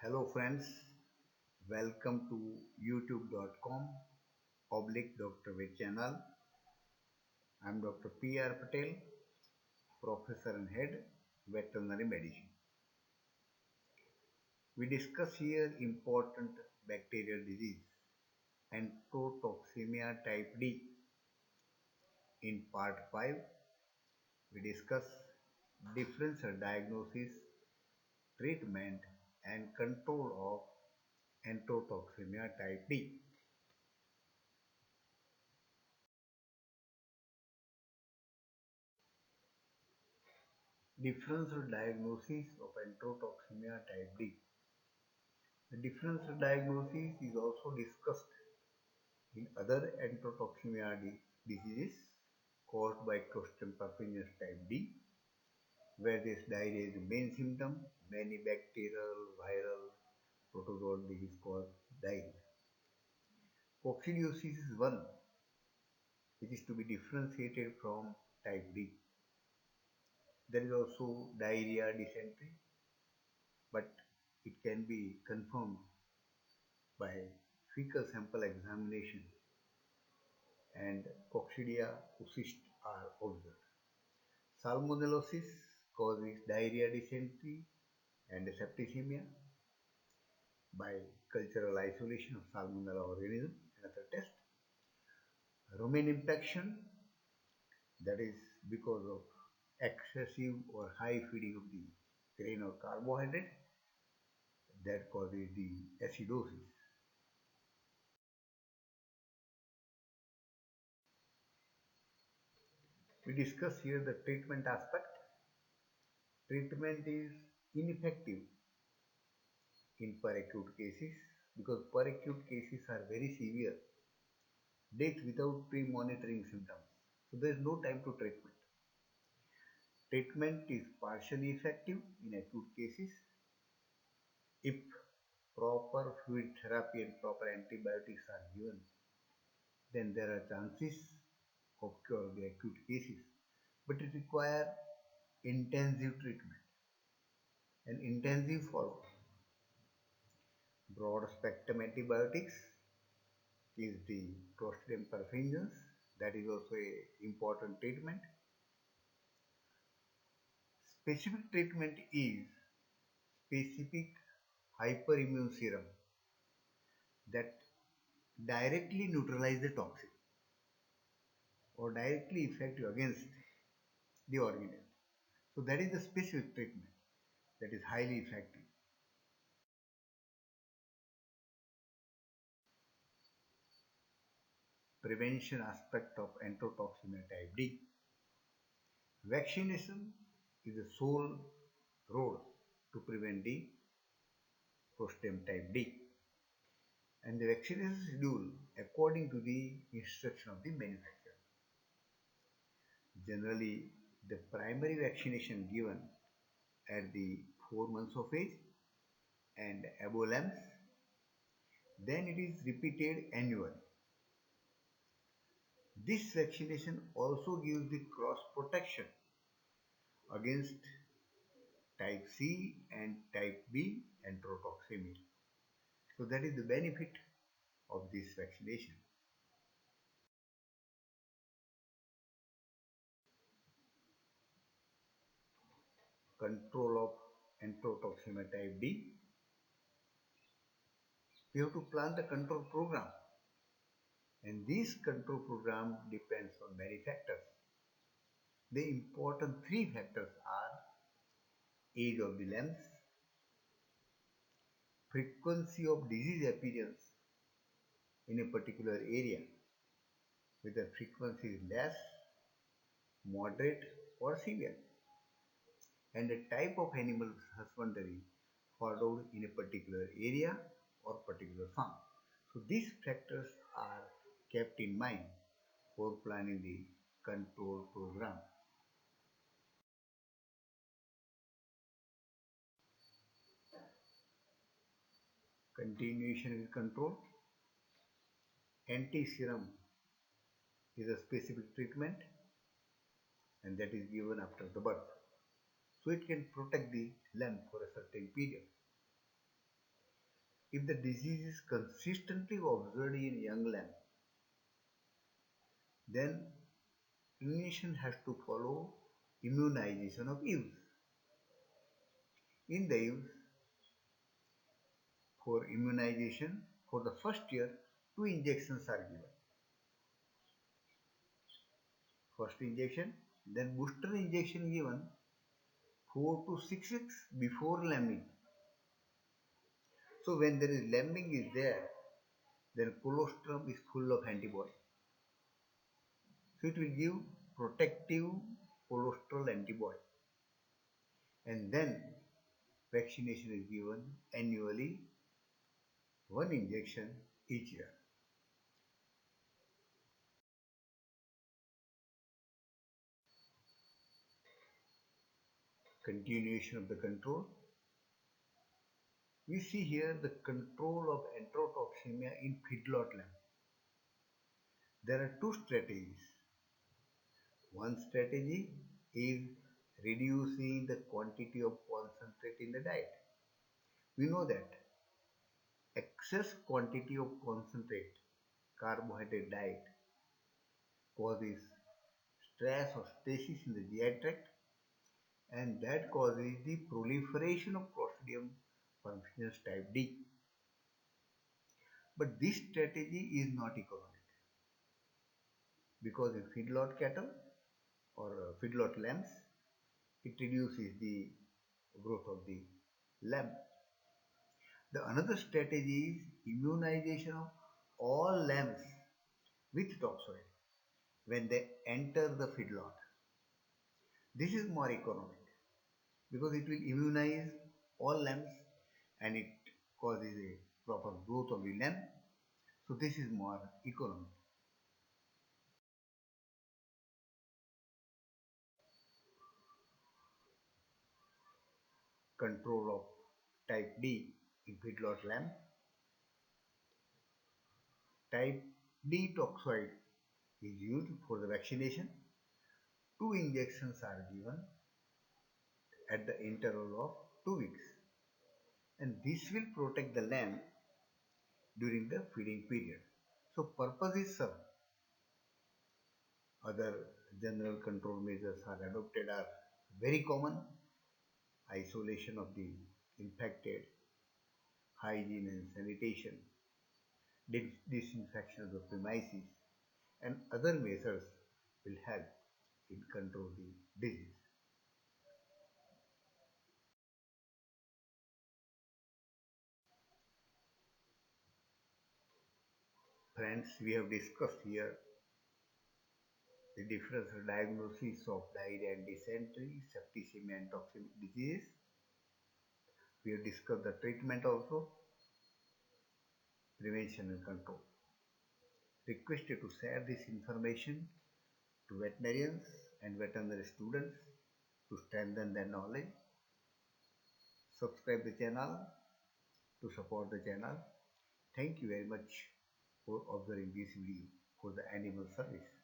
Hello friends, welcome to youtube.com oblique drvet channel. I am Dr. P.R. Patel, Professor and Head, Veterinary Medicine. We discuss here important bacterial disease, Enterotoxaemia Type D. In part 5, we discuss differential diagnosis, treatment and control of Enterotoxaemia Type D. Differential diagnosis of Enterotoxemia type D. The differential diagnosis is also discussed in other enterotoxemia diseases caused by Clostridium perfringens type D, where this diarrhea is the main symptom. Many bacterial, viral, protozoal disease cause diarrhea. Coccidiosis is one which is to be differentiated from type D. There is also diarrhea, dysentery, but it can be confirmed by fecal sample examination and coccidia oocysts are observed. Salmonellosis causes diarrhea, dysentery and septicemia by cultural isolation of Salmonella organism and other tests. Rumen infection, that is because of excessive or high feeding of the grain or carbohydrate, that causes the acidosis. We discuss here the treatment aspect. Treatment is ineffective in per acute cases because per acute cases are very severe. Death without pre-monitoring symptoms. So there is no time to treatment. Treatment is partially effective in acute cases if proper fluid therapy and proper antibiotics are given. Then there are chances of cure of the acute cases. But it requires intensive treatment and intensive follow-up. Broad spectrum antibiotics is the Clostridium perfringens. That is also a important treatment. Specific treatment is specific hyperimmune serum that directly neutralize the toxin or directly effective against the organism. So that is the specific treatment that is highly effective. Prevention aspect of enterotoxemia type D. Vaccination is the sole road to prevent the Clostridium type D. And the vaccination schedule according to the instruction of the manufacturer. Generally, the primary vaccination given at the 4 months of age and above lambs, then it is repeated annually. This vaccination also gives the cross protection against type C and type B enterotoxemia. So that is the benefit of this vaccination. Control of enterotoxemia type D. We have to plan the control program, and this control program depends on many factors. The important three factors are age of the lambs, frequency of disease appearance in a particular area, whether frequency is less, moderate or severe, and the type of animal husbandry followed in a particular area or particular farm. So these factors are kept in mind for planning the control program. Continuation with control. Anti-serum is a specific treatment and that is given after the birth. So it can protect the lamb for a certain period. If the disease is consistently observed in young lamb, then clinician has to follow immunization of ewes. In the ewes, for immunization, for the first year, two injections are given. First injection, then booster injection given 4 to 6 weeks before lambing. So when there is lambing is there, then colostrum is full of antibody. So it will give protective colostral antibody. And then vaccination is given annually, one injection each year. Continuation of the control. We see here the control of enterotoxemia in feedlot lamb. There are two strategies. One strategy is reducing the quantity of concentrate in the diet. We know that excess quantity of concentrate, carbohydrate diet causes stress or stasis in the GI tract, and that causes the proliferation of Clostridium perfringens type D. But this strategy is not economic because in feedlot cattle or feedlot lambs, it reduces the growth of the lamb. The another strategy is immunization of all lambs with toxoid when they enter the feedlot. This is more economic because it will immunize all lambs and it causes a proper growth of the lamb. So this is more economic. Control of type D in feedlot lamb. Type D toxoid is used for the vaccination. Two injections are given at the interval of 2 weeks, and this will protect the lamb during the feeding period. So purpose is served. Other general control measures are adopted are very common: isolation of the infected, hygiene and sanitation, disinfection of the premises, and other measures will help in control the disease. Friends, we have discussed here the differential diagnosis of diarrhea and dysentery, septicemia and toxemic disease. We have discussed the treatment also, prevention and control. Requested to share this information to veterinarians and veterinary students to strengthen their knowledge. Subscribe the channel to support the channel. Thank you very much for observing this video for the animal service.